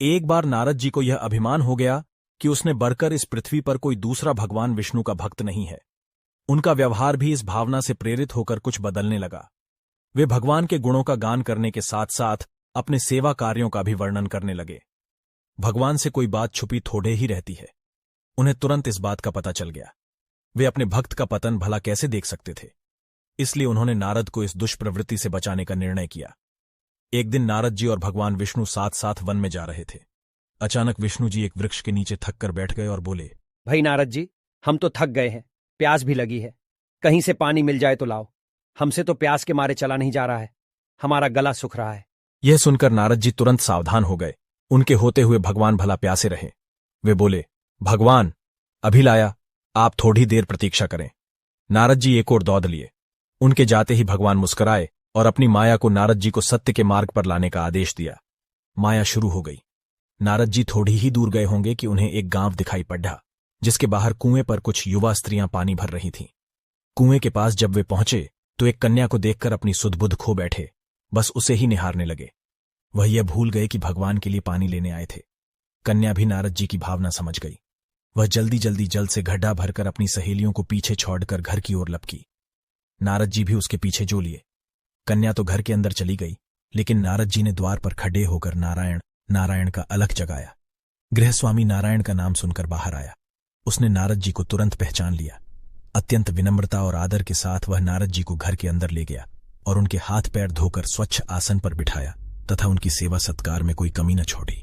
एक बार नारद जी को यह अभिमान हो गया कि उसने बढ़कर इस पृथ्वी पर कोई दूसरा भगवान विष्णु का भक्त नहीं है। उनका व्यवहार भी इस भावना से प्रेरित होकर कुछ बदलने लगा। वे भगवान के गुणों का गान करने के साथ साथ अपने सेवा कार्यों का भी वर्णन करने लगे। भगवान से कोई बात छुपी थोड़े ही रहती है। उन्हें तुरंत इस बात का पता चल गया। वे अपने भक्त का पतन भला कैसे देख सकते थे, इसलिए उन्होंने नारद को इस दुष्प्रवृत्ति से बचाने का निर्णय किया। एक दिन नारद जी और भगवान विष्णु साथ साथ वन में जा रहे थे। अचानक विष्णु जी एक वृक्ष के नीचे थक कर बैठ गए और बोले, भाई नारद जी, हम तो थक गए हैं, प्यास भी लगी है, कहीं से पानी मिल जाए तो लाओ। हमसे तो प्यास के मारे चला नहीं जा रहा है, हमारा गला सूख रहा है। यह सुनकर नारद जी तुरंत सावधान हो गए। उनके होते हुए भगवान भला प्यासे रहे। वे बोले, भगवान अभी लाया, आप थोड़ी देर प्रतीक्षा करें। नारद जी एक और दौड़ लिए। उनके जाते ही भगवान मुस्कुराए और अपनी माया को नारद जी को सत्य के मार्ग पर लाने का आदेश दिया। माया शुरू हो गई। नारद जी थोड़ी ही दूर गए होंगे कि उन्हें एक गांव दिखाई पड़ा, जिसके बाहर कुएं पर कुछ युवा स्त्रियां पानी भर रही थीं। कुएं के पास जब वे पहुंचे तो एक कन्या को देखकर अपनी सुध-बुध खो बैठे, बस उसे ही निहारने लगे। वह यह भूल गए कि भगवान के लिए पानी लेने आए थे। कन्या भी नारद जी की भावना समझ गई। वह जल्दी जल्दी जल से गड्ढा भरकर अपनी सहेलियों को पीछे छोड़कर घर की ओर लपकी। नारद जी भी उसके पीछे जो लिए। कन्या तो घर के अंदर चली गई, लेकिन नारद जी ने द्वार पर खड़े होकर नारायण नारायण का अलख जगाया। गृहस्वामी नारायण का नाम सुनकर बाहर आया। उसने नारद जी को तुरंत पहचान लिया। अत्यंत विनम्रता और आदर के साथ वह नारद जी को घर के अंदर ले गया और उनके हाथ पैर धोकर स्वच्छ आसन पर बिठाया तथा उनकी सेवा सत्कार में कोई कमी न छोड़ी।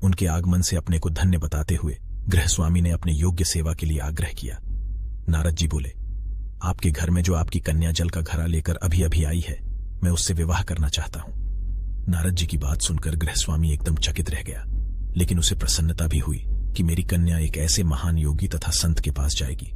उनके आगमन से अपने को धन्य बताते हुए गृहस्वामी ने अपने योग्य सेवा के लिए आग्रह किया। नारद जी बोले, आपके घर में जो आपकी कन्या जल का घड़ा लेकर अभी अभी आई है, मैं उससे विवाह करना चाहता हूं। नारद जी की बात सुनकर गृहस्वामी एकदम चकित रह गया, लेकिन उसे प्रसन्नता भी हुई कि मेरी कन्या एक ऐसे महान योगी तथा संत के पास जाएगी।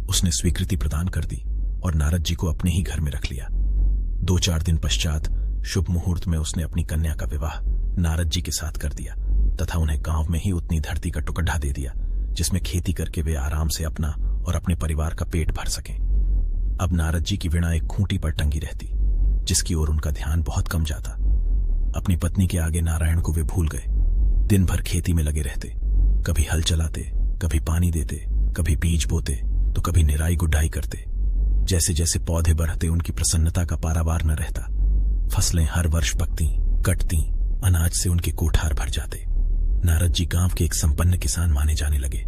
उसने स्वीकृति प्रदान कर दी और नारद जी को अपने ही घर में रख लिया। 2-4 दिन पश्चात शुभ मुहूर्त में उसने अपनी कन्या का विवाह नारद जी के साथ कर दिया तथा उन्हें गांव में ही उतनी धरती का टुकड़ा दे दिया जिसमें खेती करके वे आराम से अपना और अपने परिवार का पेट भर सकें। अब नारद जी की वीणा एक खूंटी पर टंगी रहती, जिसकी ओर उनका ध्यान बहुत कम जाता। अपनी पत्नी के आगे नारायण को वे भूल गए। दिन भर खेती में लगे रहते, कभी हल चलाते, कभी पानी देते, कभी बीज बोते तो कभी निराई गुड्डाई करते। जैसे जैसे पौधे बढ़ते उनकी प्रसन्नता का पारावार न रहता। फसलें हर वर्ष पकती, कटती, अनाज से उनके कोठार भर जाते। नारद जी गांव के एक संपन्न किसान माने जाने लगे।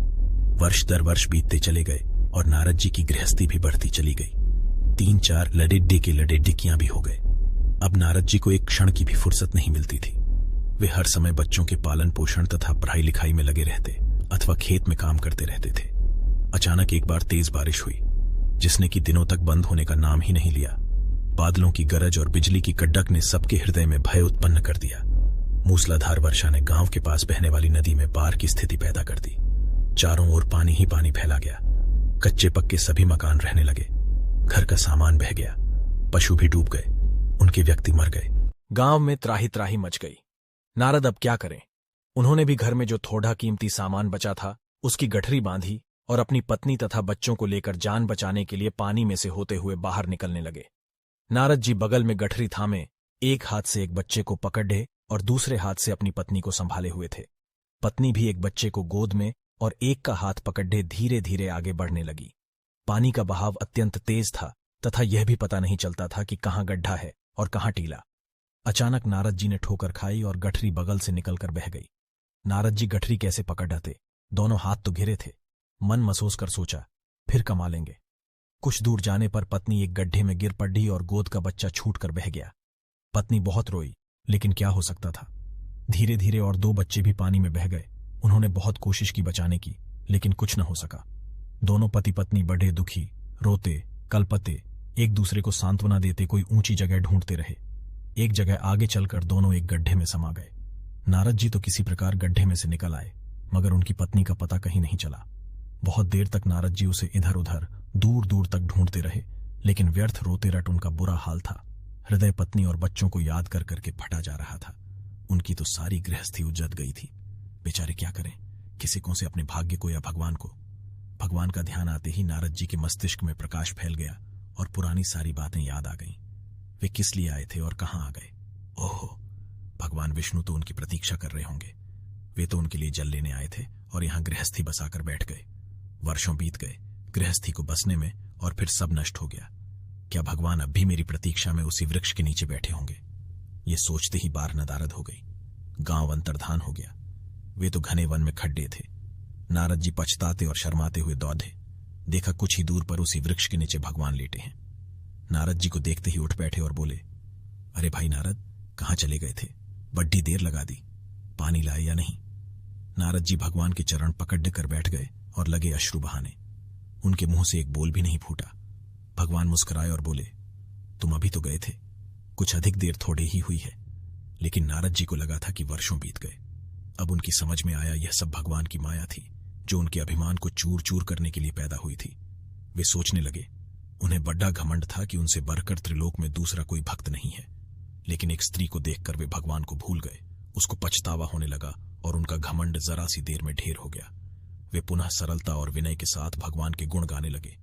वर्ष दर वर्ष बीतते चले गए और नारद जी की गृहस्थी भी बढ़ती चली गई। 3-4 लडेड्डे के लडेड्डिकियां भी हो गए। अब नारद जी को एक क्षण की भी फुर्सत नहीं मिलती थी। वे हर समय बच्चों के पालन पोषण तथा पढ़ाई लिखाई में लगे रहते अथवा खेत में काम करते रहते थे। अचानक एक बार तेज बारिश हुई, जिसने कि दिनों तक बंद होने का नाम ही नहीं लिया। बादलों की गरज और बिजली की कड़क ने सबके हृदय में भय उत्पन्न कर दिया। मूसलाधार वर्षा ने गांव के पास बहने वाली नदी में बाढ़ की स्थिति पैदा कर दी। चारों ओर पानी ही पानी फैला गया। कच्चे पक्के सभी मकान रहने लगे। घर का सामान बह गया। पशु भी डूब गए। उनके व्यक्ति मर गए। गांव में त्राही त्राही मच गई। नारद अब क्या करें? उन्होंने भी घर में जो थोड़ा कीमती सामान बचा था उसकी गठरी बांधी और अपनी पत्नी तथा बच्चों को लेकर जान बचाने के लिए पानी में से होते हुए बाहर निकलने लगे। नारद जी बगल में गठरी थामे एक हाथ से एक बच्चे को पकड़े और दूसरे हाथ से अपनी पत्नी को संभाले हुए थे। पत्नी भी एक बच्चे को गोद में और एक का हाथ पकड़े धीरे धीरे आगे बढ़ने लगी। पानी का बहाव अत्यंत तेज था तथा यह भी पता नहीं चलता था कि कहाँ गड्ढा है और कहाँ टीला। अचानक नारद जी ने ठोकर खाई और गठरी बगल से निकलकर बह गई। नारद जी गठरी कैसे पकड़ते? दोनों हाथ तो घिरे थे। मन मसोस कर सोचा, फिर कमा लेंगे। कुछ दूर जाने पर पत्नी एक गड्ढे में गिर पड़ी और गोद का बच्चा छूटकर बह गया। पत्नी बहुत रोई, लेकिन क्या हो सकता था। धीरे धीरे और 2 बच्चे भी पानी में बह गए। उन्होंने बहुत कोशिश की बचाने की, लेकिन कुछ न हो सका। दोनों पति पत्नी बड़े दुखी, रोते, कलपते, एक दूसरे को सांत्वना देते कोई ऊंची जगह ढूंढते रहे। एक जगह आगे चलकर दोनों एक गड्ढे में समा गए। नारद जी तो किसी प्रकार गड्ढे में से निकल आए, मगर उनकी पत्नी का पता कहीं नहीं चला। बहुत देर तक नारद जी उसे इधर उधर दूर दूर तक ढूंढते रहे, लेकिन व्यर्थ रोते रट उनका बुरा हाल था। हृदय पत्नी और बच्चों को याद कर करके फटा जा रहा था। उनकी तो सारी गृहस्थी उजड़ गई थी। बेचारे क्या करें, किसी को से अपने भाग्य को या भगवान को। भगवान का ध्यान आते ही नारद जी के मस्तिष्क में प्रकाश फैल गया और पुरानी सारी बातें याद आ गईं। वे किस लिए आए थे और कहां आ गए? ओहो, भगवान विष्णु तो उनकी प्रतीक्षा कर रहे होंगे। वे तो उनके लिए जल लेने आए थे और यहां गृहस्थी बसाकर बैठ गए। वर्षों बीत गए गृहस्थी को बसने में और फिर सब नष्ट हो गया। क्या भगवान अब भी मेरी प्रतीक्षा में उसी वृक्ष के नीचे बैठे होंगे? ये सोचते ही बार नदारद हो गई। गांव अंतर्धान हो गया। वे तो घने वन में खड्डे थे। नारद जी पछताते और शर्माते हुए दौड़े। देखा कुछ ही दूर पर उसी वृक्ष के नीचे भगवान लेटे हैं। नारद जी को देखते ही उठ बैठे और बोले, अरे भाई नारद, कहां चले गए थे? बड्डी देर लगा दी, पानी लाए या नहीं? नारद जी भगवान के चरण पकड़ कर बैठ गए और लगे अश्रु बहाने। उनके मुंह से एक बोल भी नहीं फूटा। भगवान मुस्कुराए और बोले, तुम अभी तो गए थे, कुछ अधिक देर थोड़ी ही हुई है। लेकिन नारद जी को लगा था कि वर्षों बीत गए। अब उनकी समझ में आया यह सब भगवान की माया थी, जो उनके अभिमान को चूर चूर करने के लिए पैदा हुई थी। वे सोचने लगे, उन्हें बड़ा घमंड था कि उनसे बढ़कर त्रिलोक में दूसरा कोई भक्त नहीं है। लेकिन एक स्त्री को देखकर वे भगवान को भूल गए। उसको पछतावा होने लगा और उनका घमंड जरा सी देर में ढेर हो गया। वे पुनः सरलता और विनय के साथ भगवान के गुण गाने लगे।